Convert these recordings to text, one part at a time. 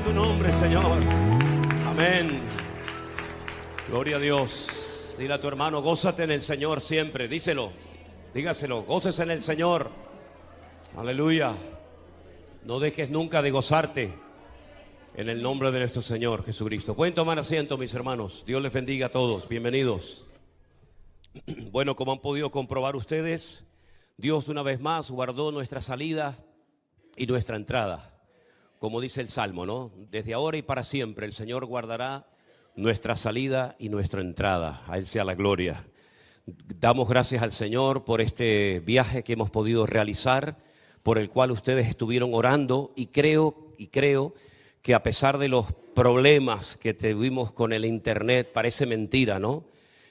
tu nombre, Señor. Amén. Gloria a Dios. Dile a tu hermano, gózate en el Señor siempre. Díselo, dígaselo, gócese en el Señor. Aleluya. No dejes nunca de gozarte en el nombre de nuestro Señor Jesucristo. Pueden tomar asiento, mis hermanos. Dios les bendiga a todos. Bienvenidos. Bueno, como han podido comprobar ustedes, Dios una vez más guardó nuestra salida y nuestra entrada. Como dice el Salmo, ¿no? Desde ahora y para siempre el Señor guardará nuestra salida y nuestra entrada. A Él sea la gloria. Damos gracias al Señor por este viaje que hemos podido realizar, por el cual ustedes estuvieron orando, y creo que a pesar de los problemas que tuvimos con el internet, parece mentira, ¿no?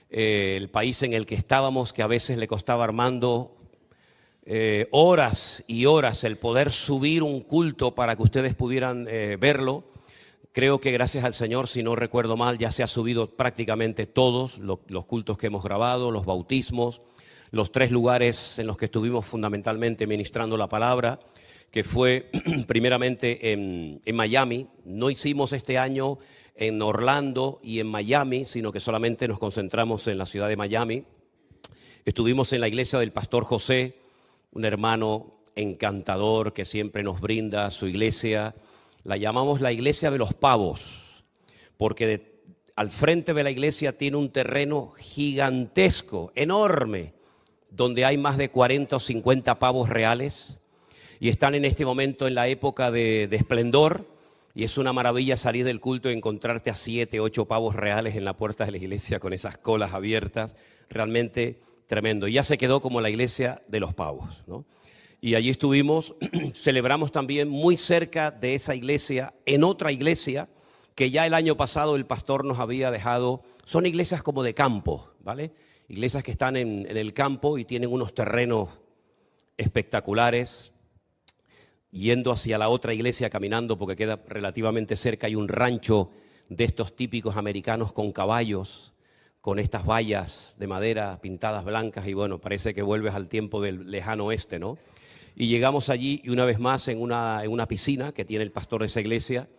El país en el que estábamos, que a veces le costaba Armando horas y horas el poder subir un culto para que ustedes pudieran verlo. Creo que gracias al Señor, si no recuerdo mal, ya se ha subido prácticamente todos los cultos que hemos grabado, los bautismos, los 3 lugares en los que estuvimos fundamentalmente ministrando la palabra, que fue primeramente en Miami. No hicimos este año en Orlando y en Miami, sino que solamente nos concentramos en la ciudad de Miami. Estuvimos en la iglesia del pastor José, un hermano encantador que siempre nos brinda su iglesia. La llamamos la iglesia de los pavos, porque al frente de la iglesia tiene un terreno gigantesco, enorme, donde hay más de 40 o 50 pavos reales, y están en este momento en la época de esplendor, y es una maravilla salir del culto y encontrarte a 7, 8 pavos reales en la puerta de la iglesia con esas colas abiertas. Realmente tremendo. Ya se quedó como la iglesia de los pavos, ¿no? Y allí estuvimos, celebramos también muy cerca de esa iglesia, en otra iglesia que ya el año pasado el pastor nos había dejado. Son iglesias como de campo, ¿vale? Iglesias que están en el campo y tienen unos terrenos espectaculares. Yendo hacia la otra iglesia, caminando, porque queda relativamente cerca, hay un rancho de estos típicos americanos con caballos, con estas vallas de madera pintadas blancas, y bueno, parece que vuelves al tiempo del lejano oeste, ¿no? Y llegamos allí y una vez más en una piscina que tiene el pastor de esa iglesia,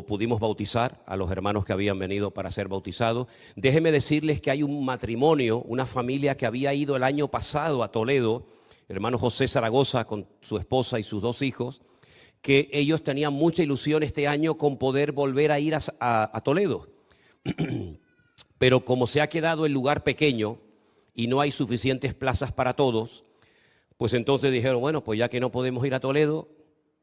pudimos bautizar a los hermanos que habían venido para ser bautizados. Déjenme decirles que hay un matrimonio, una familia que había ido el año pasado a Toledo, hermano José Zaragoza con su esposa y sus 2 hijos, que ellos tenían mucha ilusión este año con poder volver a ir a Toledo. Pero como se ha quedado el lugar pequeño y no hay suficientes plazas para todos, pues entonces dijeron, bueno, pues ya que no podemos ir a Toledo,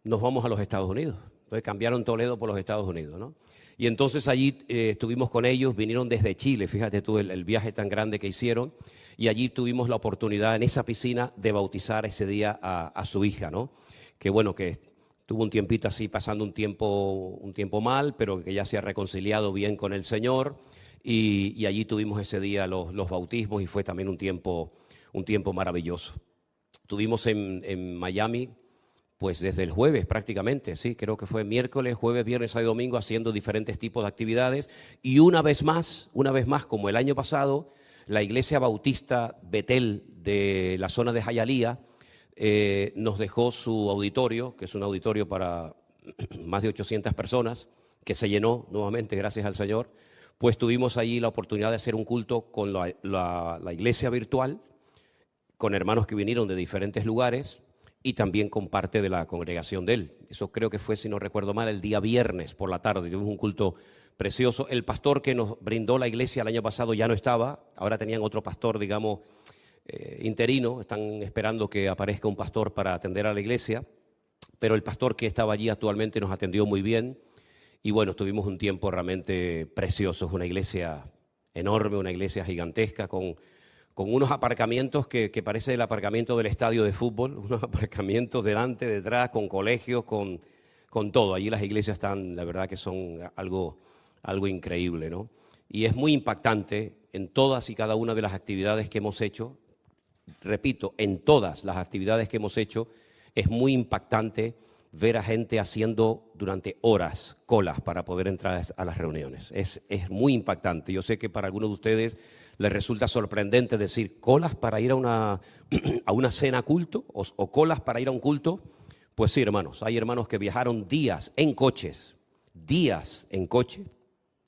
nos vamos a los Estados Unidos. Entonces cambiaron Toledo por los Estados Unidos, ¿no? Y entonces allí estuvimos con ellos, vinieron desde Chile, fíjate tú el viaje tan grande que hicieron, y allí tuvimos la oportunidad en esa piscina de bautizar ese día a su hija, ¿no? Que bueno, que tuvo un tiempito así, pasando un tiempo mal, pero que ya se ha reconciliado bien con el Señor, y allí tuvimos ese día los bautismos, y fue también un tiempo maravilloso. Estuvimos en Miami, pues desde el jueves prácticamente, sí, creo que fue miércoles, jueves, viernes, sábado y domingo, haciendo diferentes tipos de actividades. Y una vez más, como el año pasado, la iglesia bautista Betel de la zona de Hialeah nos dejó su auditorio, que es un auditorio para más de 800 personas, que se llenó nuevamente, gracias al Señor. Pues tuvimos allí la oportunidad de hacer un culto con la iglesia virtual, con hermanos que vinieron de diferentes lugares, y también con parte de la congregación de él. Eso creo que fue, si no recuerdo mal, el día viernes por la tarde. Tuvimos un culto precioso. El pastor que nos brindó la iglesia el año pasado ya no estaba. Ahora tenían otro pastor, digamos, interino. Están esperando que aparezca un pastor para atender a la iglesia. Pero el pastor que estaba allí actualmente nos atendió muy bien. Y bueno, tuvimos un tiempo realmente precioso. Es una iglesia enorme, una iglesia gigantesca con unos aparcamientos que parece el aparcamiento del estadio de fútbol, unos aparcamientos delante, detrás, con colegios, con todo. Allí las iglesias están, la verdad que son algo increíble, ¿no? Y es muy impactante en todas y cada una de las actividades que hemos hecho. Repito, en todas las actividades que hemos hecho, es muy impactante ver a gente haciendo durante horas colas para poder entrar a las reuniones. Es muy impactante. Yo sé que para algunos de ustedes les resulta sorprendente decir colas para ir a una cena culto o colas para ir a un culto. Pues sí, hermanos, hay hermanos que viajaron días en coches días en coche,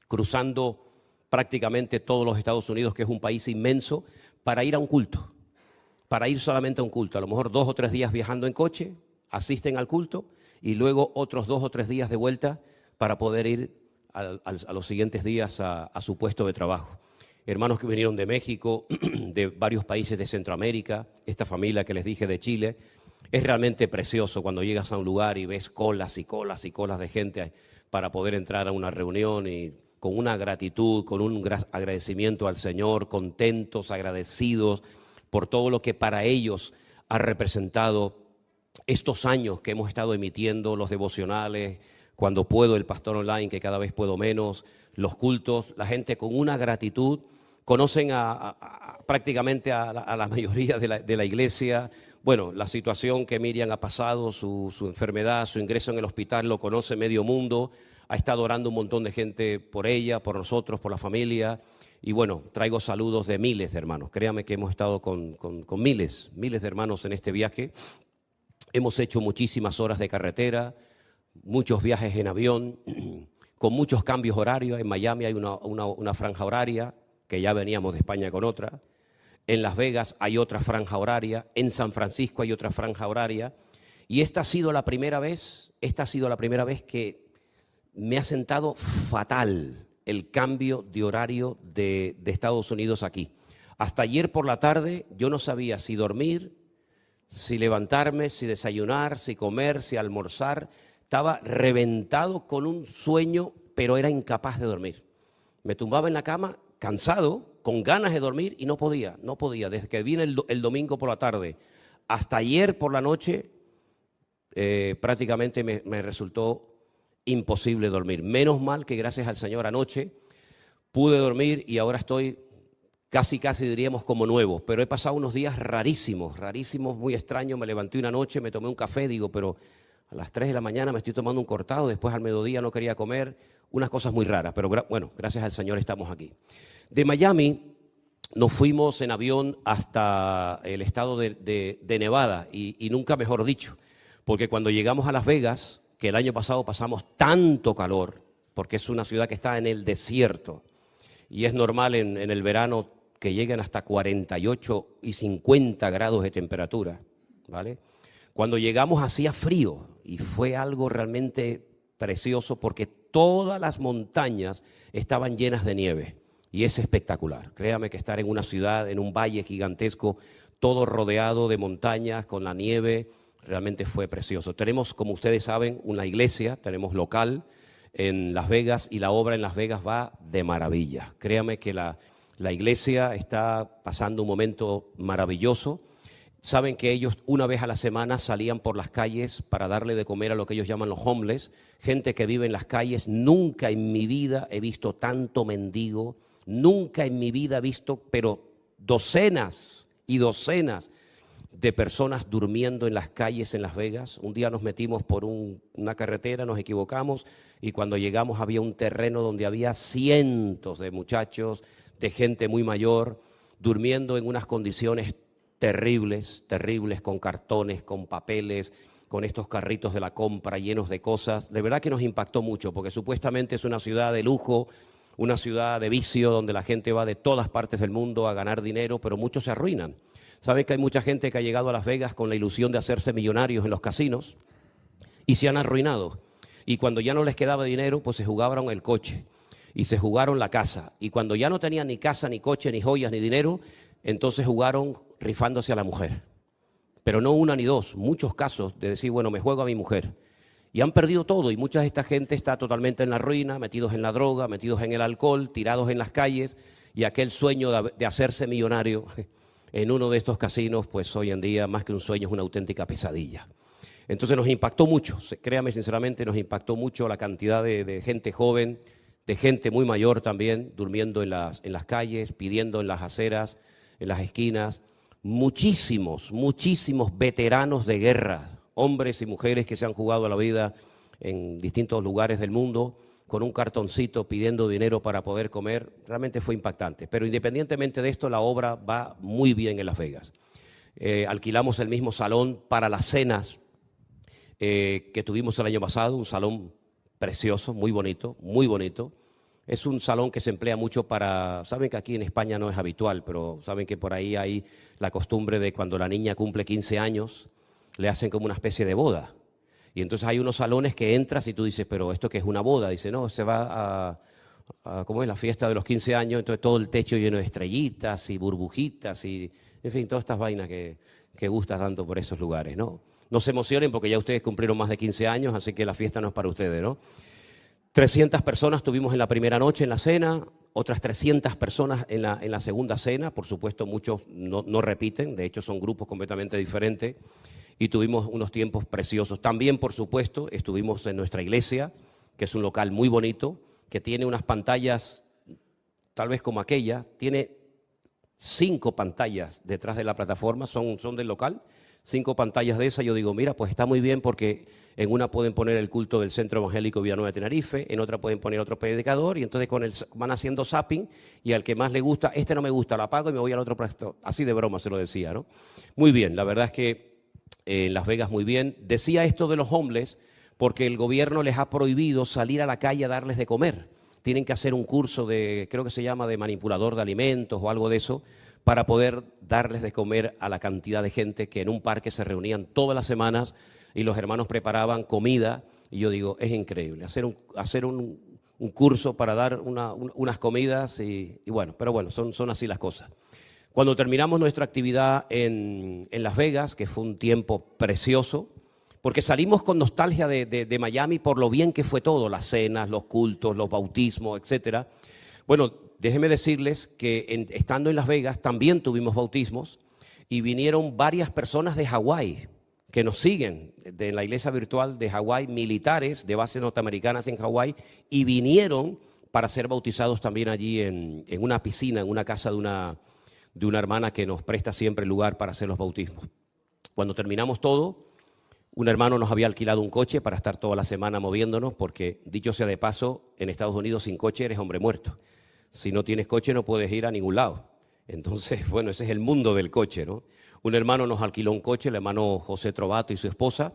cruzando prácticamente todos los Estados Unidos, que es un país inmenso, para ir a un culto, para ir solamente a un culto. A lo mejor 2 o 3 días viajando en coche, asisten al culto y luego otros 2 o 3 días de vuelta para poder ir a los siguientes días a su puesto de trabajo. Hermanos que vinieron de México, de varios países de Centroamérica, esta familia que les dije de Chile. Es realmente precioso cuando llegas a un lugar y ves colas y colas y colas de gente para poder entrar a una reunión y con una gratitud, con un agradecimiento al Señor, contentos, agradecidos por todo lo que para ellos ha representado estos años que hemos estado emitiendo los devocionales, cuando puedo el pastor online, que cada vez puedo menos, los cultos, la gente con una gratitud, conocen prácticamente a la mayoría de la iglesia. Bueno, la situación que Miriam ha pasado, su enfermedad, su ingreso en el hospital, lo conoce medio mundo. Ha estado orando un montón de gente por ella, por nosotros, por la familia. Y bueno, traigo saludos de miles de hermanos. Créame que hemos estado con miles de hermanos en este viaje. Hemos hecho muchísimas horas de carretera, muchos viajes en avión, con muchos cambios horarios. En Miami hay una franja horaria, que ya veníamos de España con otra. En Las Vegas hay otra franja horaria. En San Francisco hay otra franja horaria. Y esta ha sido la primera vez que me ha sentado fatal el cambio de horario de Estados Unidos aquí. Hasta ayer por la tarde yo no sabía si dormir, si levantarme, si desayunar, si comer, si almorzar. Estaba reventado con un sueño, pero era incapaz de dormir. Me tumbaba en la cama, cansado, con ganas de dormir y no podía. Desde que vine el domingo por la tarde hasta ayer por la noche, prácticamente me resultó imposible dormir. Menos mal que gracias al Señor anoche pude dormir y ahora estoy casi diríamos como nuevo, pero he pasado unos días rarísimos, muy extraños. Me levanté una noche, me tomé un café, digo, pero a las 3 de la mañana me estoy tomando un cortado, después al mediodía no quería comer, unas cosas muy raras, pero bueno, gracias al Señor estamos aquí. De Miami nos fuimos en avión hasta el estado de Nevada y nunca mejor dicho, porque cuando llegamos a Las Vegas, que el año pasado pasamos tanto calor, porque es una ciudad que está en el desierto, y es normal en el verano que lleguen hasta 48 y 50 grados de temperatura, ¿vale? Cuando llegamos hacía frío y fue algo realmente precioso porque todas las montañas estaban llenas de nieve y es espectacular. Créame que estar en una ciudad, en un valle gigantesco, todo rodeado de montañas con la nieve, realmente fue precioso. Tenemos, como ustedes saben, una iglesia, tenemos local en Las Vegas y la obra en Las Vegas va de maravilla. Créame que la iglesia está pasando un momento maravilloso. Saben que ellos una vez a la semana salían por las calles para darle de comer a lo que ellos llaman los homeless, gente que vive en las calles. Nunca en mi vida he visto tanto mendigo, nunca en mi vida he visto, pero docenas y docenas de personas durmiendo en las calles en Las Vegas. Un día nos metimos por una carretera, nos equivocamos y cuando llegamos había un terreno donde había cientos de muchachos, de gente muy mayor, durmiendo en unas condiciones terribles, con cartones, con papeles, con estos carritos de la compra llenos de cosas. De verdad que nos impactó mucho porque supuestamente es una ciudad de lujo, una ciudad de vicio donde la gente va de todas partes del mundo a ganar dinero, pero muchos se arruinan. ¿Saben que hay mucha gente que ha llegado a Las Vegas con la ilusión de hacerse millonarios en los casinos y se han arruinado? Y cuando ya no les quedaba dinero, pues se jugaron el coche y se jugaron la casa. Y cuando ya no tenían ni casa, ni coche, ni joyas, ni dinero, entonces jugaron rifándose a la mujer. Pero no una ni dos, muchos casos de decir, bueno, me juego a mi mujer. Y han perdido todo y mucha de esta gente está totalmente en la ruina, metidos en la droga, metidos en el alcohol, tirados en las calles y aquel sueño de hacerse millonario en uno de estos casinos, pues hoy en día más que un sueño es una auténtica pesadilla. Entonces nos impactó mucho, créame sinceramente, nos impactó mucho la cantidad de gente joven, de gente muy mayor también, durmiendo en las calles, pidiendo en las aceras, en las esquinas. Muchísimos veteranos de guerra, hombres y mujeres que se han jugado la vida en distintos lugares del mundo, con un cartoncito pidiendo dinero para poder comer. Realmente fue impactante. Pero independientemente de esto, la obra va muy bien en Las Vegas. Alquilamos el mismo salón para las cenas que tuvimos el año pasado, un salón precioso, muy bonito, muy bonito. Es un salón que se emplea mucho para, saben que aquí en España no es habitual, pero saben que por ahí hay la costumbre de cuando la niña cumple 15 años, le hacen como una especie de boda. Y entonces hay unos salones que entras y tú dices, pero ¿esto qué es una boda? Dice, no, se va ¿cómo es? La fiesta de los 15 años, entonces todo el techo lleno de estrellitas y burbujitas y, en fin, todas estas vainas que gustan tanto por esos lugares, ¿no? No se emocionen porque ya ustedes cumplieron más de 15 años, así que la fiesta no es para ustedes, ¿no? 300 personas tuvimos en la primera noche en la cena, otras 300 personas en la segunda cena, por supuesto muchos no repiten, de hecho son grupos completamente diferentes, y tuvimos unos tiempos preciosos. También, por supuesto, estuvimos en nuestra iglesia, que es un local muy bonito, que tiene unas pantallas, tal vez como aquella, tiene 5 pantallas detrás de la plataforma, son del local, 5 pantallas de esas. Yo digo, mira, pues está muy bien porque en una pueden poner el culto del Centro Evangélico Villanueva de Tenerife, en otra pueden poner otro predicador y entonces van haciendo zapping y al que más le gusta, este no me gusta, lo apago y me voy al otro, así de broma se lo decía, ¿no? Muy bien, la verdad es que en Las Vegas muy bien. Decía esto de los homeless porque el gobierno les ha prohibido salir a la calle a darles de comer. Tienen que hacer un curso de, creo que se llama de manipulador de alimentos o algo de eso, para poder darles de comer a la cantidad de gente que en un parque se reunían todas las semanas y los hermanos preparaban comida. Y yo digo, es increíble, hacer un curso para dar unas comidas y bueno, pero bueno, son así las cosas. Cuando terminamos nuestra actividad en Las Vegas, que fue un tiempo precioso, porque salimos con nostalgia de Miami por lo bien que fue todo, las cenas, los cultos, los bautismos, etcétera. Bueno, déjenme decirles que estando en Las Vegas también tuvimos bautismos y vinieron varias personas de Hawái que nos siguen de la iglesia virtual de Hawái, militares de bases norteamericanas en Hawái, y vinieron para ser bautizados también allí en una piscina, en una casa de una hermana que nos presta siempre el lugar para hacer los bautismos. Cuando terminamos todo, un hermano nos había alquilado un coche para estar toda la semana moviéndonos, porque, dicho sea de paso, en Estados Unidos sin coche eres hombre muerto. Si no tienes coche no puedes ir a ningún lado. Entonces, bueno, ese es el mundo del coche, ¿no? Un hermano nos alquiló un coche, el hermano José Trovato y su esposa,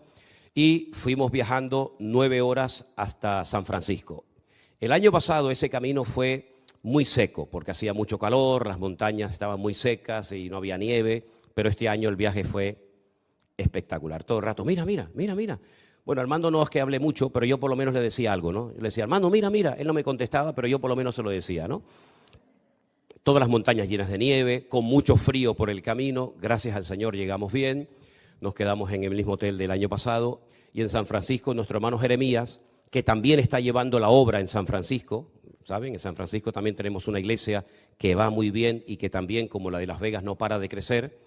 y fuimos viajando 9 horas hasta San Francisco. El año pasado ese camino fue muy seco, porque hacía mucho calor, las montañas estaban muy secas y no había nieve, pero este año el viaje fue espectacular. Todo el rato, mira. Bueno, Armando no es que hable mucho, pero yo por lo menos le decía algo, ¿no? Le decía, Armando, mira. Él no me contestaba, pero yo por lo menos se lo decía, ¿no? Todas las montañas llenas de nieve, con mucho frío por el camino. Gracias al Señor llegamos bien. Nos quedamos en el mismo hotel del año pasado. Y en San Francisco, nuestro hermano Jeremías, que también está llevando la obra en San Francisco, ¿saben? En San Francisco también tenemos una iglesia que va muy bien y que también, como la de Las Vegas, no para de crecer.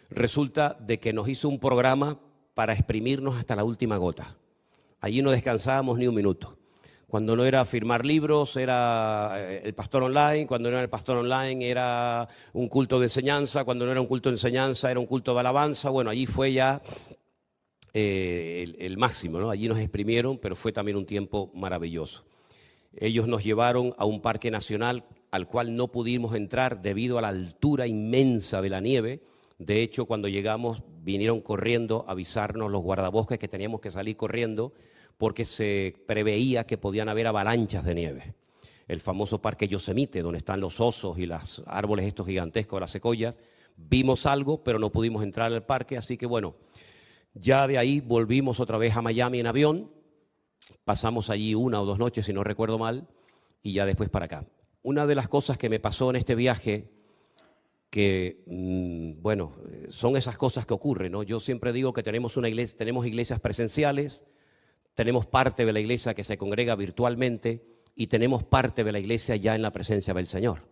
Resulta de que nos hizo un programa para exprimirnos hasta la última gota. Allí no descansábamos ni un minuto. Cuando no era firmar libros, era el pastor online. Cuando no era el pastor online, era un culto de enseñanza. Cuando no era un culto de enseñanza, era un culto de alabanza. Bueno, allí fue ya el máximo, ¿no? Allí nos exprimieron, pero fue también un tiempo maravilloso. Ellos nos llevaron a un parque nacional al cual no pudimos entrar debido a la altura inmensa de la nieve. De hecho, cuando llegamos, vinieron corriendo a avisarnos los guardabosques que teníamos que salir corriendo porque se preveía que podían haber avalanchas de nieve. El famoso parque Yosemite, donde están los osos y los árboles estos gigantescos, las secoyas, vimos algo, pero no pudimos entrar al parque, así que bueno, ya de ahí volvimos otra vez a Miami en avión, pasamos allí 1 o 2 noches, si no recuerdo mal, y ya después para acá. Una de las cosas que me pasó en este viaje, que, bueno, son esas cosas que ocurren, ¿no? Yo siempre digo que tenemos iglesias presenciales, tenemos parte de la iglesia que se congrega virtualmente y tenemos parte de la iglesia ya en la presencia del Señor,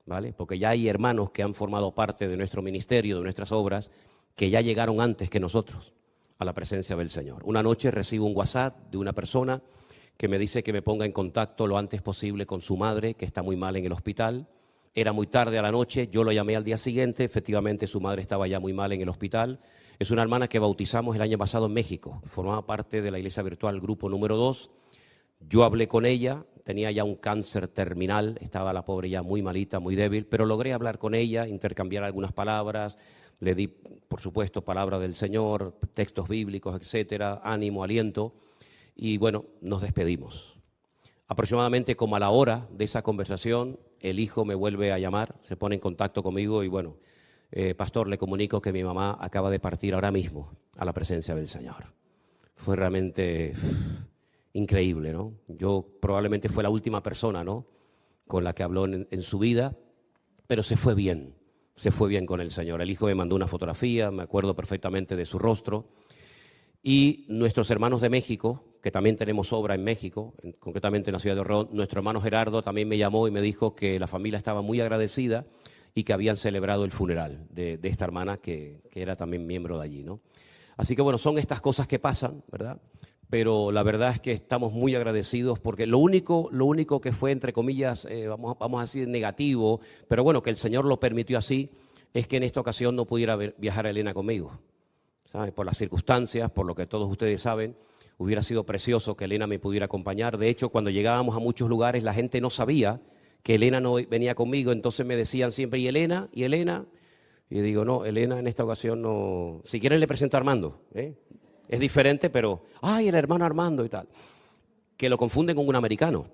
¿vale? Porque ya hay hermanos que han formado parte de nuestro ministerio, de nuestras obras, que ya llegaron antes que nosotros a la presencia del Señor. Una noche recibo un WhatsApp de una persona que me dice que me ponga en contacto lo antes posible con su madre, que está muy mal en el hospital. Era muy tarde a la noche, yo lo llamé al día siguiente, efectivamente su madre estaba ya muy mal en el hospital. Es una hermana que bautizamos el año pasado en México, formaba parte de la iglesia virtual grupo número 2. Yo hablé con ella, tenía ya un cáncer terminal, estaba la pobre ya muy malita, muy débil, pero logré hablar con ella, intercambiar algunas palabras, le di, por supuesto, palabra del Señor, textos bíblicos, etcétera, ánimo, aliento. y bueno, nos despedimos. Aproximadamente como a la hora de esa conversación, el hijo me vuelve a llamar, se pone en contacto conmigo y bueno, pastor, le comunico que mi mamá acaba de partir ahora mismo a la presencia del Señor. Fue realmente increíble, ¿no? Yo probablemente fue la última persona, ¿no?, con la que habló en su vida, pero se fue bien con el Señor. El hijo me mandó una fotografía, me acuerdo perfectamente de su rostro. Y nuestros hermanos de México, que también tenemos obra en México, concretamente en la ciudad de Torreón, nuestro hermano Gerardo también me llamó y me dijo que la familia estaba muy agradecida y que habían celebrado el funeral de esta hermana que era también miembro de allí, ¿no? Así que bueno, son estas cosas que pasan, ¿verdad? Pero la verdad es que estamos muy agradecidos porque lo único que fue, entre comillas, vamos a decir negativo, pero bueno, que el Señor lo permitió así, es que en esta ocasión no pudiera viajar Elena conmigo, ¿sabes? Por las circunstancias, por lo que todos ustedes saben, hubiera sido precioso que Elena me pudiera acompañar. De hecho, cuando llegábamos a muchos lugares, la gente no sabía que Elena no venía conmigo, entonces me decían siempre, ¿y Elena? ¿Y Elena? Y digo, no, Elena en esta ocasión no. Si quieren le presento a Armando, ¿eh? Es diferente, pero, ¡ay, el hermano Armando y tal! Que lo confunden con un americano.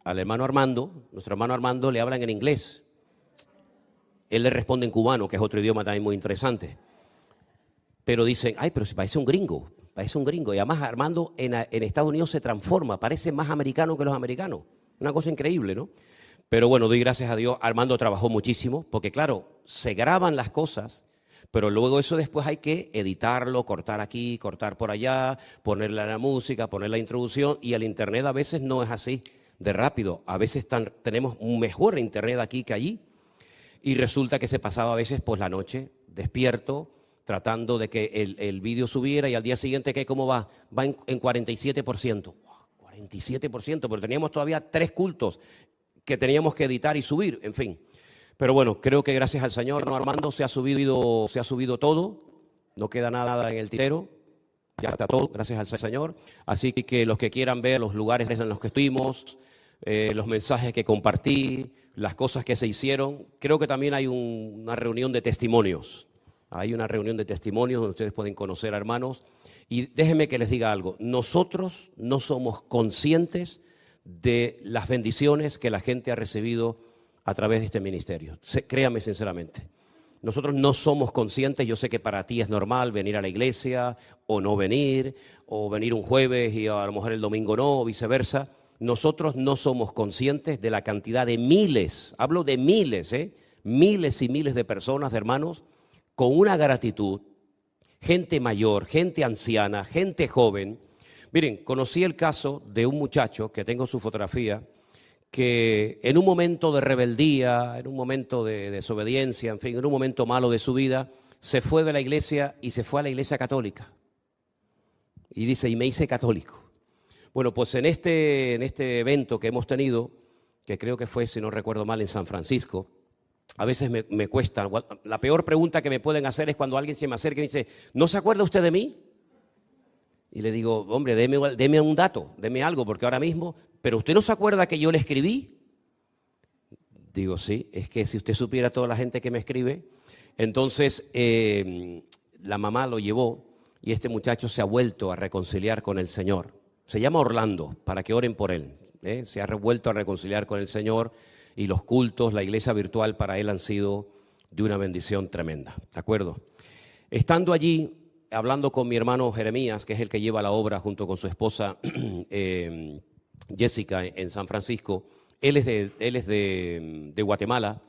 Al hermano Armando, nuestro hermano Armando, le hablan en inglés. Él le responde en cubano, que es otro idioma también muy interesante. Pero dicen, ¡ay, pero si parece un gringo! Parece un gringo. Y además Armando en Estados Unidos se transforma, parece más americano que los americanos. Una cosa increíble, ¿no? Pero bueno, doy gracias a Dios. Armando trabajó muchísimo, porque claro, se graban las cosas, pero luego eso después hay que editarlo, cortar aquí, cortar por allá, ponerle la música, poner la introducción, y el internet a veces no es así de rápido. A veces tenemos un mejor internet aquí que allí, y resulta que se pasaba a veces pues la noche despierto, tratando de que el vídeo subiera, y al día siguiente, ¿qué? ¿Cómo va? Va en 47%. ¡Wow! 47%, pero teníamos todavía 3 cultos que teníamos que editar y subir, en fin. Pero bueno, creo que gracias al Señor, ¿no, Armando? Se ha subido todo, no queda nada en el tintero, ya está todo, gracias al Señor. Así que los que quieran ver los lugares en los que estuvimos, los mensajes que compartí, las cosas que se hicieron, creo que también hay una reunión de testimonios. Hay una reunión de testimonios donde ustedes pueden conocer a hermanos. Y déjenme que les diga algo, nosotros no somos conscientes de las bendiciones que la gente ha recibido a través de este ministerio. Créame sinceramente, nosotros no somos conscientes. Yo sé que para ti es normal venir a la iglesia o no venir, o venir un jueves y a lo mejor el domingo no, o viceversa. Nosotros no somos conscientes de la cantidad de miles, hablo de miles, miles y miles de personas, de hermanos, con una gratitud, gente mayor, gente anciana, gente joven. Miren, conocí el caso de un muchacho, que tengo su fotografía, que en un momento de rebeldía, en un momento de desobediencia, en fin, en un momento malo de su vida, se fue de la iglesia y se fue a la iglesia católica. Y dice, y me hice católico. Bueno, pues en este evento que hemos tenido, que creo que fue, si no recuerdo mal, en San Francisco, a veces me cuesta. La peor pregunta que me pueden hacer es cuando alguien se me acerca y me dice, ¿no se acuerda usted de mí? Y le digo, hombre, deme un dato, deme algo, porque ahora mismo, ¿pero usted no se acuerda que yo le escribí? Digo, sí, es que si usted supiera toda la gente que me escribe. Entonces, la mamá lo llevó y este muchacho se ha vuelto a reconciliar con el Señor. Se llama Orlando, para que oren por él. Se ha vuelto a reconciliar con el Señor, y los cultos, la iglesia virtual para él han sido de una bendición tremenda. ¿De acuerdo? Estando allí, hablando con mi hermano Jeremías, que es el que lleva la obra junto con su esposa Jessica en San Francisco. Él es de Guatemala,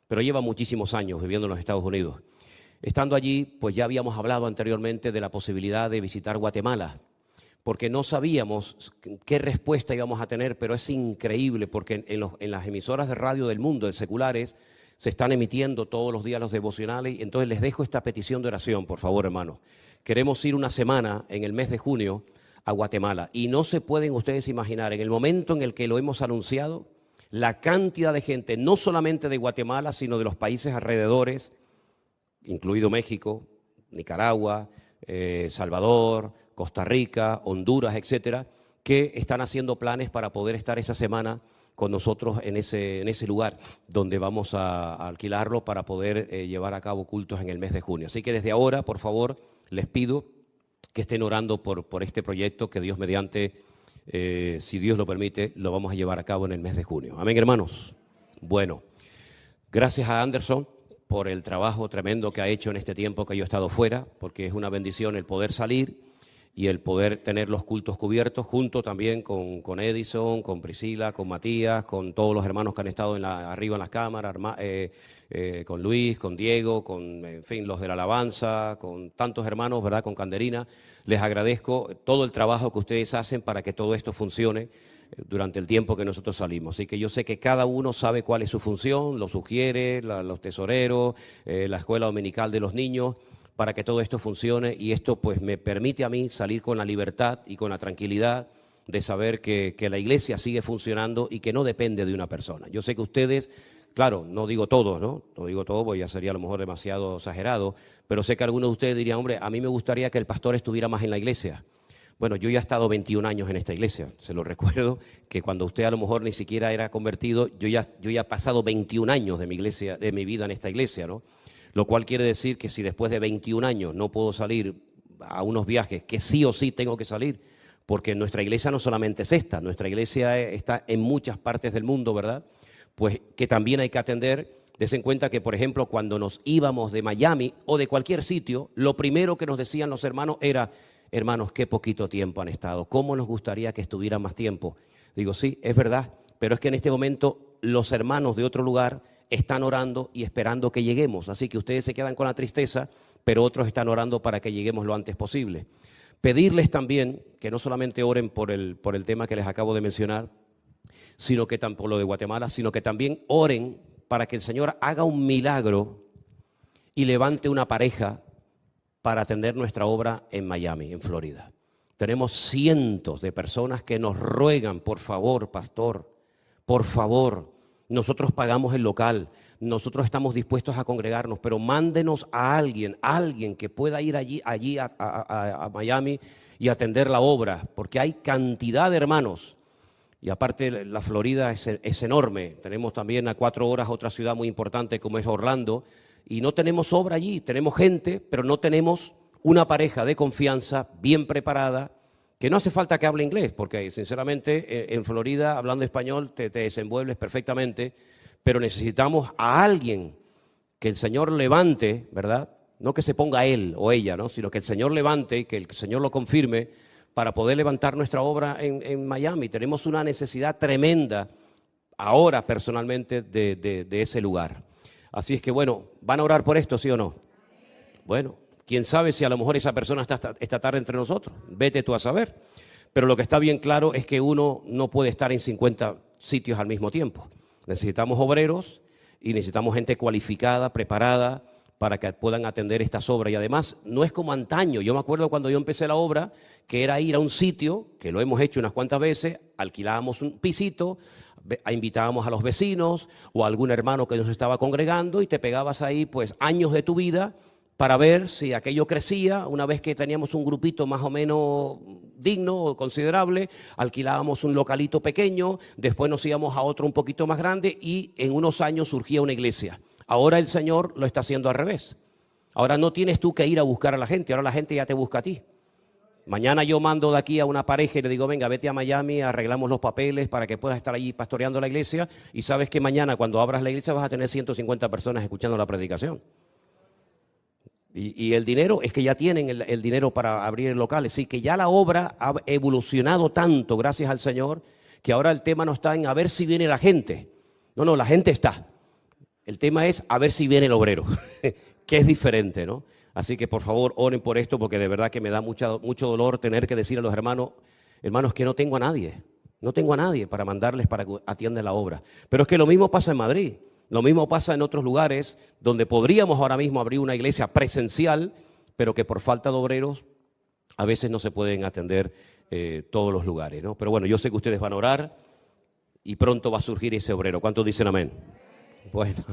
pero lleva muchísimos años viviendo en los Estados Unidos. Estando allí, pues ya habíamos hablado anteriormente de la posibilidad de visitar Guatemala, porque no sabíamos qué respuesta íbamos a tener, pero es increíble porque en las emisoras de radio del mundo, de seculares, se están emitiendo todos los días los devocionales. Y entonces les dejo esta petición de oración, por favor, hermanos. Queremos ir una semana en el mes de junio a Guatemala, y no se pueden ustedes imaginar, en el momento en el que lo hemos anunciado, la cantidad de gente, no solamente de Guatemala, sino de los países alrededores, incluido México, Nicaragua, Salvador, Costa Rica, Honduras, etcétera, que están haciendo planes para poder estar esa semana con nosotros en ese lugar donde vamos a alquilarlo para poder llevar a cabo cultos en el mes de junio. Así que desde ahora, por favor, les pido que estén orando por este proyecto, que Dios mediante Si Dios lo permite, lo vamos a llevar a cabo en el mes de junio. Amén, hermanos. Bueno, gracias a Anderson por el trabajo tremendo que ha hecho en este tiempo que yo he estado fuera, porque es una bendición el poder salir y el poder tener los cultos cubiertos, junto también con Edison, con Priscila, con Matías, con todos los hermanos que han estado arriba en las cámaras, con Luis, con Diego, con, en fin, los de la alabanza, con tantos hermanos, ¿verdad?, con Canderina. Les agradezco todo el trabajo que ustedes hacen para que todo esto funcione durante el tiempo que nosotros salimos. Así que yo sé que cada uno sabe cuál es su función, lo sugiere, los tesoreros, la escuela dominical de los niños, para que todo esto funcione, y esto pues me permite a mí salir con la libertad y con la tranquilidad de saber que la iglesia sigue funcionando y que no depende de una persona. Yo sé que ustedes, claro, no digo todos, ¿no? No digo todo, porque ya sería a lo mejor demasiado exagerado, pero sé que algunos de ustedes dirían, hombre, a mí me gustaría que el pastor estuviera más en la iglesia. Bueno, yo ya he estado 21 años en esta iglesia, se lo recuerdo, que cuando usted a lo mejor ni siquiera era convertido, yo ya he pasado 21 años de mi iglesia, de mi vida en esta iglesia, ¿no? Lo cual quiere decir que si después de 21 años no puedo salir a unos viajes, que sí o sí tengo que salir, porque nuestra iglesia no solamente es esta, nuestra iglesia está en muchas partes del mundo, ¿verdad? Pues que también hay que atender. Des en cuenta que, por ejemplo, cuando nos íbamos de Miami o de cualquier sitio, lo primero que nos decían los hermanos era: hermanos, qué poquito tiempo han estado, ¿cómo nos gustaría que estuvieran más tiempo? Digo, sí, es verdad, pero es que en este momento los hermanos de otro lugar están orando y esperando que lleguemos, así que ustedes se quedan con la tristeza, pero otros están orando para que lleguemos lo antes posible. Pedirles también que no solamente oren por el tema que les acabo de mencionar, sino que tampoco lo de Guatemala, sino que también oren para que el Señor haga un milagro y levante una pareja para atender nuestra obra en Miami, en Florida. Tenemos cientos de personas que nos ruegan, por favor, pastor, por favor, nosotros pagamos el local, nosotros estamos dispuestos a congregarnos, pero mándenos a alguien que pueda ir allí a Miami y atender la obra, porque hay cantidad de hermanos. Y aparte la Florida es enorme. Tenemos también a 4 horas otra ciudad muy importante como es Orlando, y no tenemos obra allí, tenemos gente, pero no tenemos una pareja de confianza bien preparada, que no hace falta que hable inglés, porque sinceramente en Florida, hablando español, te desenvuelves perfectamente, pero necesitamos a alguien que el Señor levante, ¿verdad? No que se ponga él o ella, ¿no? Sino que el Señor levante, que el Señor lo confirme, para poder levantar nuestra obra en Miami. Tenemos una necesidad tremenda ahora personalmente de ese lugar. Así es que bueno, ¿van a orar por esto, sí o no? Bueno, quién sabe si a lo mejor esa persona está esta tarde entre nosotros, vete tú a saber. Pero lo que está bien claro es que uno no puede estar en 50 sitios al mismo tiempo. Necesitamos obreros y necesitamos gente cualificada, preparada, para que puedan atender estas obras. Y además, no es como antaño. Yo me acuerdo cuando yo empecé la obra, que era ir a un sitio, que lo hemos hecho unas cuantas veces, alquilábamos un pisito, invitábamos a los vecinos o a algún hermano que nos estaba congregando y te pegabas ahí pues años de tu vida para ver si aquello crecía. Una vez que teníamos un grupito más o menos digno o considerable, alquilábamos un localito pequeño, después nos íbamos a otro un poquito más grande y en unos años surgía una iglesia. Ahora el Señor lo está haciendo al revés. Ahora no tienes tú que ir a buscar a la gente, ahora la gente ya te busca a ti. Mañana yo mando de aquí a una pareja y le digo, venga, vete a Miami, arreglamos los papeles para que puedas estar allí pastoreando la iglesia, y sabes que mañana cuando abras la iglesia vas a tener 150 personas escuchando la predicación. Y el dinero, es que ya tienen el dinero para abrir el local. Así que ya la obra ha evolucionado tanto, gracias al Señor, que ahora el tema no está en a ver si viene la gente. No, la gente está. El tema es a ver si viene el obrero, que es diferente, ¿no? Así que por favor oren por esto, porque de verdad que me da mucho dolor tener que decir a los hermanos que no tengo a nadie. No tengo a nadie para mandarles para que atiendan la obra. Pero es que lo mismo pasa en Madrid. Lo mismo pasa en otros lugares donde podríamos ahora mismo abrir una iglesia presencial, pero que por falta de obreros a veces no se pueden atender todos los lugares, ¿no? Pero bueno, yo sé que ustedes van a orar y pronto va a surgir ese obrero. ¿Cuántos dicen amén? Bueno,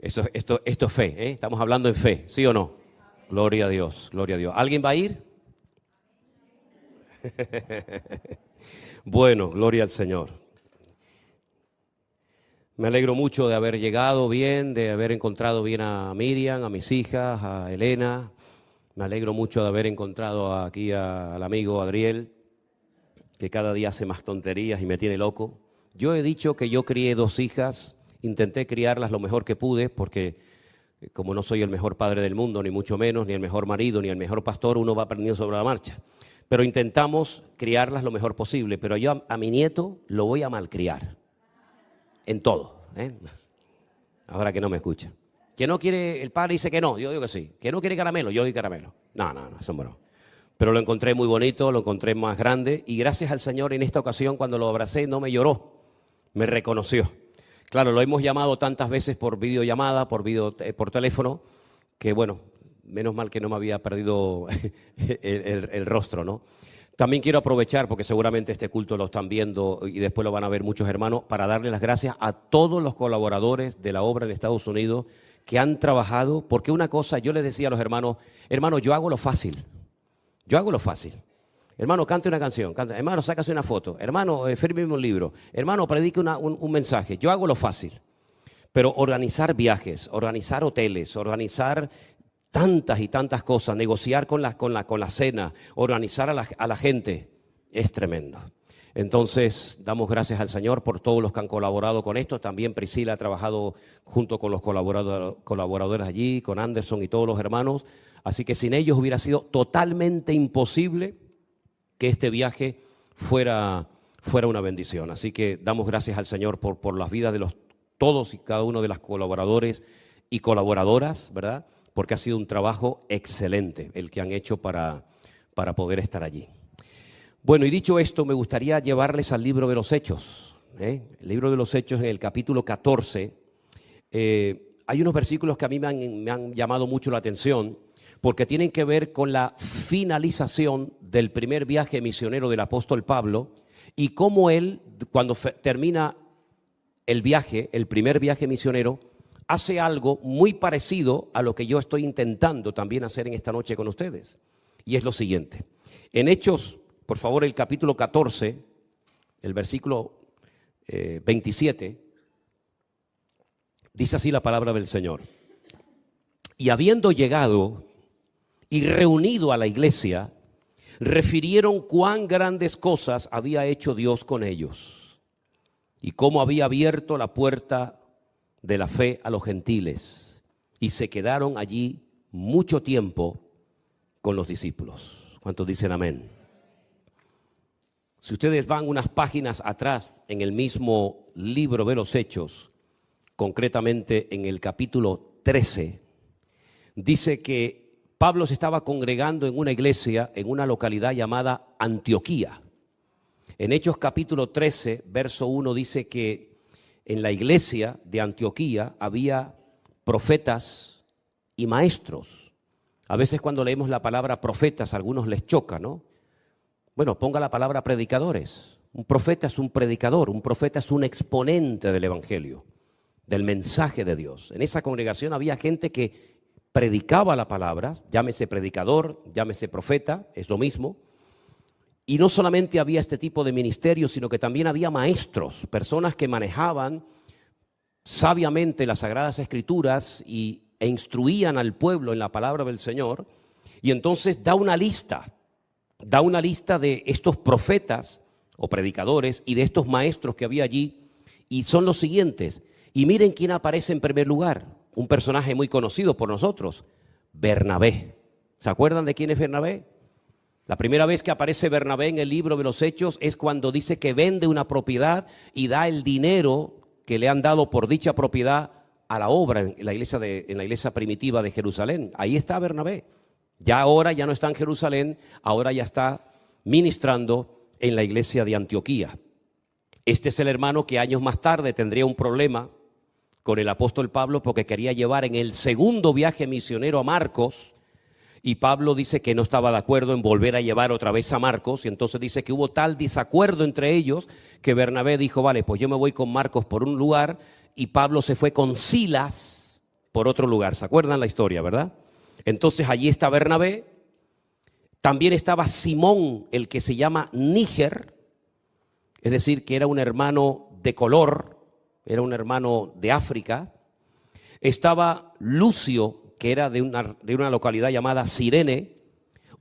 esto es fe, ¿eh? Estamos hablando en fe, ¿sí o no? Gloria a Dios, gloria a Dios. ¿Alguien va a ir? Bueno, gloria al Señor. Me alegro mucho de haber llegado bien, de haber encontrado bien a Miriam, a mis hijas, a Elena. Me alegro mucho de haber encontrado aquí al amigo Adriel. que cada día hace más tonterías y me tiene loco. Yo he dicho que yo crié 2 hijas, intenté criarlas lo mejor que pude, porque como no soy el mejor padre del mundo, ni mucho menos, ni el mejor marido, ni el mejor pastor, uno va aprendiendo sobre la marcha. Pero intentamos criarlas lo mejor posible, pero yo a mi nieto lo voy a malcriar, en todo, ¿eh? Ahora que no me escucha. Que no quiere, el padre dice que no, yo digo que sí. Que no quiere caramelo, yo doy caramelo. No, eso es bueno. Pero lo encontré muy bonito, lo encontré más grande y gracias al Señor en esta ocasión cuando lo abracé no me lloró, me reconoció. Claro, lo hemos llamado tantas veces por videollamada, por teléfono, que bueno, menos mal que no me había perdido el rostro, ¿no? También quiero aprovechar, porque seguramente este culto lo están viendo y después lo van a ver muchos hermanos, para darle las gracias a todos los colaboradores de la obra en Estados Unidos que han trabajado, porque una cosa, yo les decía a los hermanos, yo hago lo fácil, Hermano, cante una canción, hermano, sácase una foto, hermano, fírmeme un libro, hermano, predique un mensaje, yo hago lo fácil. Pero organizar viajes, organizar hoteles, organizar tantas y tantas cosas, negociar con la cena, organizar a la gente, es tremendo. Entonces, damos gracias al Señor por todos los que han colaborado con esto. También Priscila ha trabajado junto con los colaboradores allí, con Anderson y todos los hermanos. Así que sin ellos hubiera sido totalmente imposible que este viaje fuera una bendición. Así que damos gracias al Señor por las vidas de todos y cada uno de los colaboradores y colaboradoras, ¿verdad? Porque ha sido un trabajo excelente el que han hecho para poder estar allí. Bueno, y dicho esto, me gustaría llevarles al libro de los Hechos. El libro de los Hechos, en el capítulo 14, hay unos versículos que a mí me han llamado mucho la atención, porque tienen que ver con la finalización del primer viaje misionero del apóstol Pablo y cómo él, cuando termina el primer viaje misionero, hace algo muy parecido a lo que yo estoy intentando también hacer en esta noche con ustedes. Y es lo siguiente. En Hechos, por favor, el capítulo 14, el versículo 27, dice así la palabra del Señor. Y habiendo llegado y reunido a la iglesia, refirieron cuán grandes cosas había hecho Dios con ellos y cómo había abierto la puerta de la fe a los gentiles, y se quedaron allí mucho tiempo con los discípulos. ¿Cuántos dicen amén? Si ustedes van unas páginas atrás en el mismo libro de los Hechos, concretamente en el capítulo 13, dice que Pablo se estaba congregando en una iglesia en una localidad llamada Antioquía. En Hechos capítulo 13, verso 1 dice que en la iglesia de Antioquía había profetas y maestros. A veces cuando leemos la palabra profetas a algunos les choca, ¿no? Bueno, ponga la palabra predicadores. Un profeta es un predicador, un profeta es un exponente del evangelio, del mensaje de Dios. En esa congregación había gente que predicaba la palabra, llámese predicador, llámese profeta, es lo mismo. Y no solamente había este tipo de ministerios, sino que también había maestros, personas que manejaban sabiamente las Sagradas Escrituras e instruían al pueblo en la palabra del Señor. Y entonces da una lista de estos profetas o predicadores y de estos maestros que había allí, y son los siguientes. Y miren quién aparece en primer lugar, un personaje muy conocido por nosotros, Bernabé. ¿Se acuerdan de quién es Bernabé? La primera vez que aparece Bernabé en el libro de los Hechos es cuando dice que vende una propiedad y da el dinero que le han dado por dicha propiedad a la obra en la iglesia primitiva de Jerusalén. Ahí está Bernabé. Ya ahora ya no está en Jerusalén, ahora ya está ministrando en la iglesia de Antioquía. Este es el hermano que años más tarde tendría un problema con el apóstol Pablo porque quería llevar en el segundo viaje misionero a Marcos. Y Pablo dice que no estaba de acuerdo en volver a llevar otra vez a Marcos. Y entonces dice que hubo tal desacuerdo entre ellos que Bernabé dijo, vale, pues yo me voy con Marcos por un lugar y Pablo se fue con Silas por otro lugar. ¿Se acuerdan la historia, verdad? Entonces allí está Bernabé. También estaba Simón, el que se llama Níger, es decir, que era un hermano de color, era un hermano de África. Estaba Lucio, que era de una localidad llamada Cirene,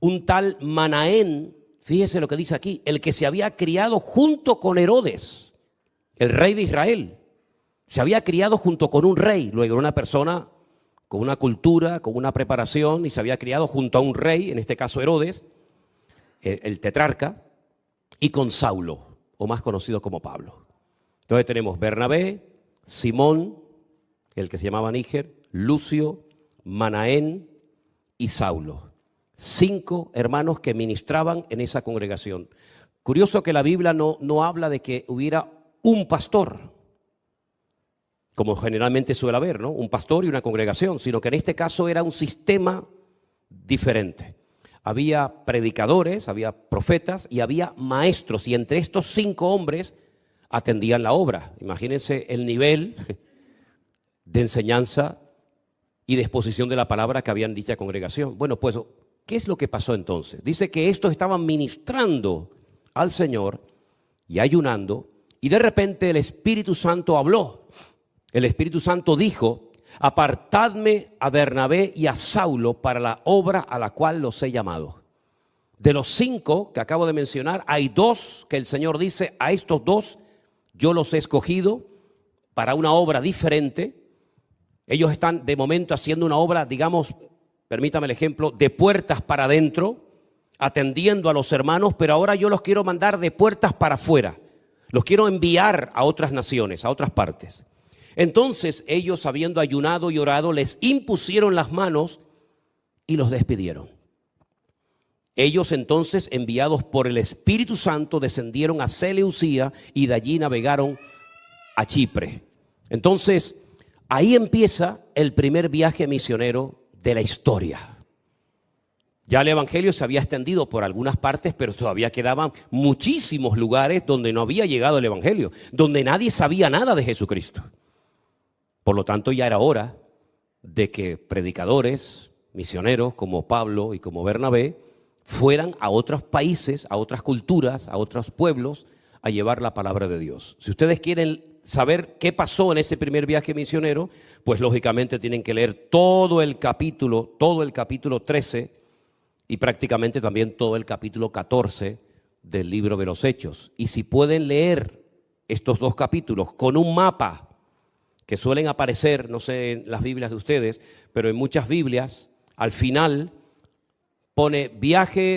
un tal Manaén, Fíjese lo que dice aquí, el que se había criado junto con Herodes, el rey de Israel. Se había criado junto con un rey, luego era una persona con una cultura, con una preparación, y se había criado junto a un rey, en este caso Herodes, el tetrarca, y con Saulo, o más conocido como Pablo. Entonces tenemos Bernabé, Simón, el que se llamaba Níger, Lucio, Manaén y Saulo. 5 hermanos que ministraban en esa congregación. Curioso que la Biblia no habla de que hubiera un pastor, como generalmente suele haber, ¿no? Un pastor y una congregación, sino que en este caso era un sistema diferente. Había predicadores, había profetas y había maestros, y entre estos 5 hombres atendían la obra. Imagínense el nivel de enseñanza y de exposición de la palabra que habían dicha congregación. Bueno, pues, ¿qué es lo que pasó entonces? Dice que estos estaban ministrando al Señor y ayunando, y de repente el Espíritu Santo habló. El Espíritu Santo dijo: apartadme a Bernabé y a Saulo para la obra a la cual los he llamado. De los 5 que acabo de mencionar, hay 2 que el Señor dice: a estos 2 yo los he escogido para una obra diferente. Ellos están de momento haciendo una obra, digamos, permítame el ejemplo, de puertas para adentro, atendiendo a los hermanos, pero ahora yo los quiero mandar de puertas para afuera. Los quiero enviar a otras naciones, a otras partes. Entonces ellos, habiendo ayunado y orado, les impusieron las manos y los despidieron. Ellos entonces, enviados por el Espíritu Santo, descendieron a Seleucía y de allí navegaron a Chipre. Entonces, ahí empieza el primer viaje misionero de la historia. Ya el evangelio se había extendido por algunas partes, pero todavía quedaban muchísimos lugares donde no había llegado el evangelio, donde nadie sabía nada de Jesucristo. Por lo tanto, ya era hora de que predicadores, misioneros como Pablo y como Bernabé fueran a otros países, a otras culturas, a otros pueblos a llevar la palabra de Dios. Si ustedes quieren saber qué pasó en ese primer viaje misionero, pues lógicamente tienen que leer todo el capítulo 13 y prácticamente también todo el capítulo 14 del libro de los Hechos. Y si pueden leer estos 2 capítulos con un mapa que suelen aparecer, no sé en las Biblias de ustedes, pero en muchas Biblias, al final pone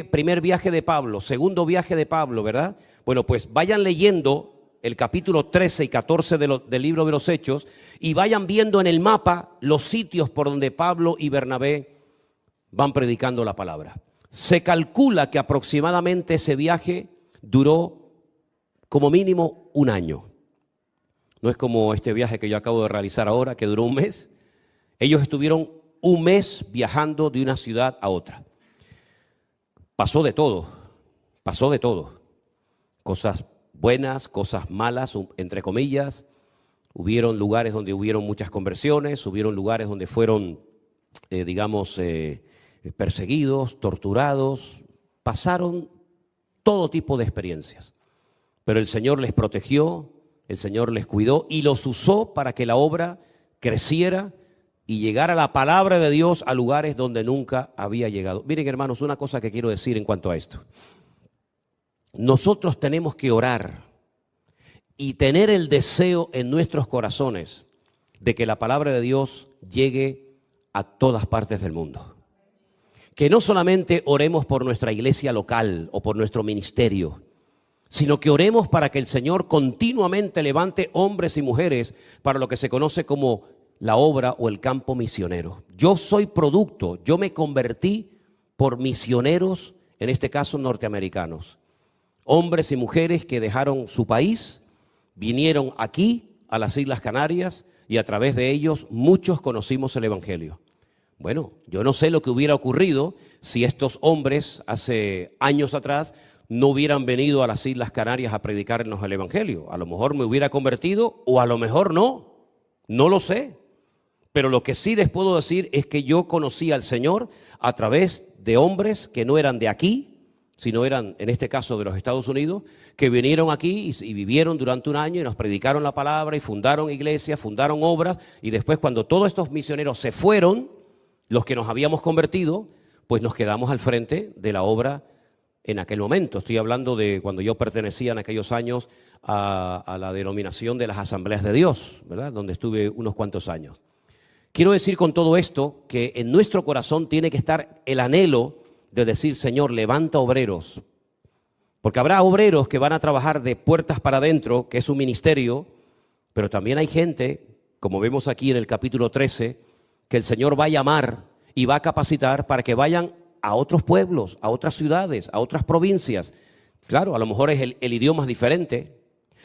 primer viaje de Pablo, segundo viaje de Pablo, ¿verdad? Bueno, pues vayan leyendo el capítulo 13 y 14 del libro de los Hechos y vayan viendo en el mapa los sitios por donde Pablo y Bernabé van predicando la palabra. Se calcula que aproximadamente ese viaje duró como mínimo 1 año. No es como este viaje que yo acabo de realizar ahora, que duró 1 mes. Ellos estuvieron 1 mes viajando de una ciudad a otra. Pasó de todo. Cosas buenas, cosas malas, entre comillas. Hubieron lugares donde hubieron muchas conversiones, hubieron lugares donde fueron, perseguidos, torturados. Pasaron todo tipo de experiencias. Pero el Señor les protegió, el Señor les cuidó y los usó para que la obra creciera y llegara la palabra de Dios a lugares donde nunca había llegado. Miren, hermanos, una cosa que quiero decir en cuanto a esto. Nosotros tenemos que orar y tener el deseo en nuestros corazones de que la palabra de Dios llegue a todas partes del mundo. Que no solamente oremos por nuestra iglesia local o por nuestro ministerio, sino que oremos para que el Señor continuamente levante hombres y mujeres para lo que se conoce como la obra o el campo misionero. Yo soy producto, yo me convertí por misioneros, en este caso norteamericanos. Hombres y mujeres que dejaron su país, vinieron aquí a las Islas Canarias y a través de ellos muchos conocimos el evangelio. Bueno, yo no sé lo que hubiera ocurrido si estos hombres hace años atrás no hubieran venido a las Islas Canarias a predicarnos el evangelio. A lo mejor me hubiera convertido o a lo mejor no lo sé. Pero lo que sí les puedo decir es que yo conocí al Señor a través de hombres que no eran de aquí, sino eran, en este caso, de los Estados Unidos, que vinieron aquí y vivieron durante 1 año y nos predicaron la palabra y fundaron iglesias, fundaron obras, y después cuando todos estos misioneros se fueron, los que nos habíamos convertido, pues nos quedamos al frente de la obra en aquel momento. Estoy hablando de cuando yo pertenecía en aquellos años a la denominación de las Asambleas de Dios, ¿verdad? Donde estuve unos cuantos años. Quiero decir con todo esto que en nuestro corazón tiene que estar el anhelo de decir, Señor, levanta obreros. Porque habrá obreros que van a trabajar de puertas para adentro, que es un ministerio, pero también hay gente, como vemos aquí en el capítulo 13, que el Señor va a llamar y va a capacitar para que vayan a otros pueblos, a otras ciudades, a otras provincias. Claro, a lo mejor es el idioma es diferente,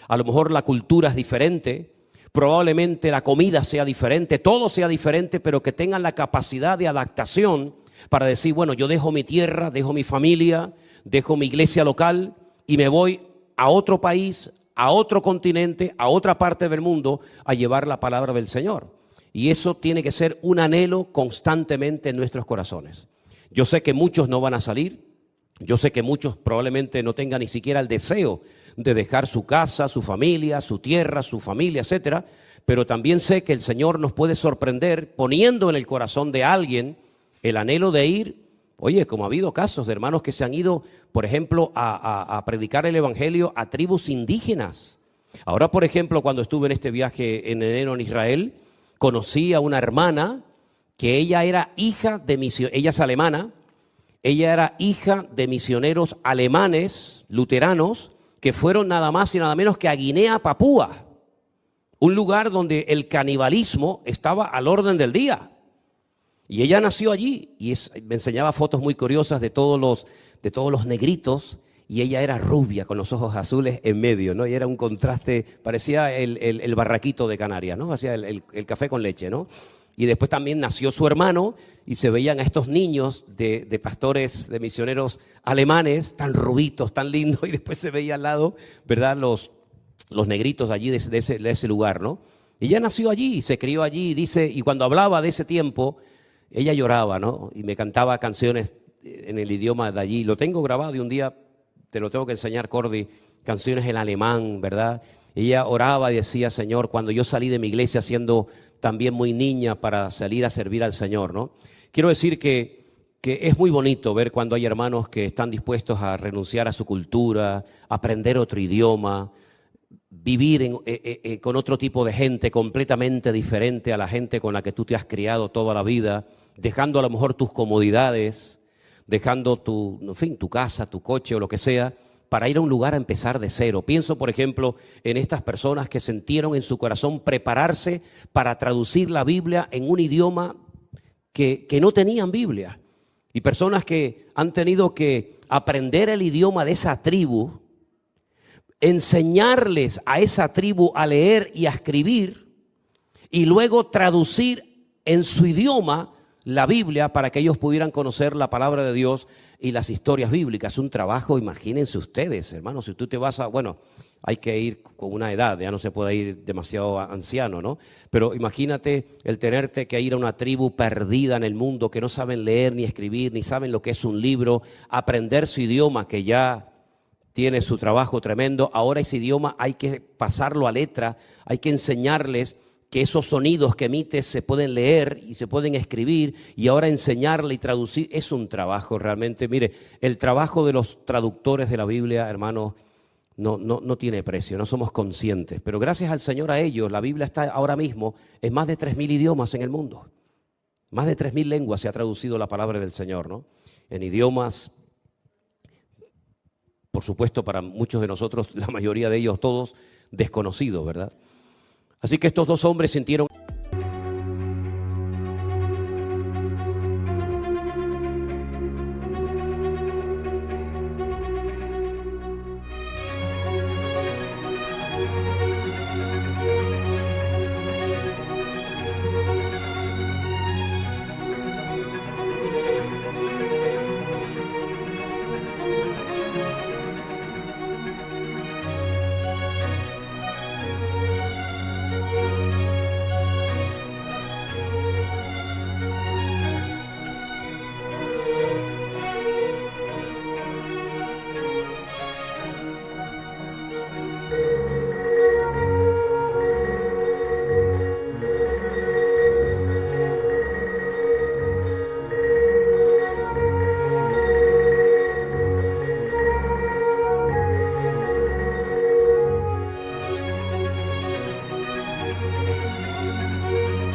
a lo mejor la cultura es diferente, probablemente la comida sea diferente, todo sea diferente, pero que tengan la capacidad de adaptación para decir, bueno, yo dejo mi tierra, dejo mi familia, dejo mi iglesia local y me voy a otro país, a otro continente, a otra parte del mundo a llevar la palabra del Señor. Y eso tiene que ser un anhelo constantemente en nuestros corazones. Yo sé que muchos no van a salir, yo sé que muchos probablemente no tengan ni siquiera el deseo de dejar su casa, su familia, su tierra, su familia, etcétera, pero también sé que el Señor nos puede sorprender poniendo en el corazón de alguien el anhelo de ir. Oye, como ha habido casos de hermanos que se han ido, por ejemplo, a predicar el evangelio a tribus indígenas. Ahora, por ejemplo, cuando estuve en este viaje en enero en Israel, conocí a una hermana que ella era hija de misioneros, ella es alemana, ella era hija de misioneros alemanes, luteranos, que fueron nada más y nada menos que a Guinea, Papúa, un lugar donde el canibalismo estaba al orden del día. Y ella nació allí y me enseñaba fotos muy curiosas de todos los negritos, y ella era rubia con los ojos azules en medio, ¿no? Y era un contraste, parecía el barraquito de Canarias, ¿no? Hacía el café con leche, ¿no? Y después también nació su hermano y se veían a estos niños de pastores, de misioneros alemanes, tan rubitos, tan lindos, y después se veía al lado, ¿verdad? Los negritos allí de ese lugar, ¿no? Y ella nació allí, se crió allí, dice, y cuando hablaba de ese tiempo, ella lloraba, ¿no? Y me cantaba canciones en el idioma de allí. Lo tengo grabado y un día te lo tengo que enseñar, Cordy, canciones en alemán, ¿verdad? Ella oraba y decía, Señor, cuando yo salí de mi iglesia siendo también muy niña para salir a servir al Señor, ¿no? Quiero decir que es muy bonito ver cuando hay hermanos que están dispuestos a renunciar a su cultura, aprender otro idioma, vivir con otro tipo de gente completamente diferente a la gente con la que tú te has criado toda la vida, dejando a lo mejor tus comodidades, dejando tu casa, tu coche o lo que sea, para ir a un lugar a empezar de cero. Pienso, por ejemplo, en estas personas que sintieron en su corazón prepararse para traducir la Biblia en un idioma que no tenían Biblia. Y personas que han tenido que aprender el idioma de esa tribu, enseñarles a esa tribu a leer y a escribir, y luego traducir en su idioma la Biblia para que ellos pudieran conocer la palabra de Dios y las historias bíblicas. Un trabajo, imagínense ustedes, hermanos, si tú te vas bueno, hay que ir con una edad, ya no se puede ir demasiado anciano, ¿no? Pero imagínate el tenerte que ir a una tribu perdida en el mundo, que no saben leer ni escribir, ni saben lo que es un libro, aprender su idioma, que ya tiene su trabajo tremendo. Ahora ese idioma hay que pasarlo a letra, hay que enseñarles que esos sonidos que emites se pueden leer y se pueden escribir, y ahora enseñarle y traducir es un trabajo realmente. Mire, el trabajo de los traductores de la Biblia, hermanos, no tiene precio, no somos conscientes. Pero gracias al Señor a ellos, la Biblia está ahora mismo en más de 3.000 idiomas en el mundo. Más de 3.000 lenguas se ha traducido la palabra del Señor, ¿no? En idiomas, por supuesto, para muchos de nosotros, la mayoría de ellos todos desconocidos, ¿verdad? Así que estos dos hombres sintieron...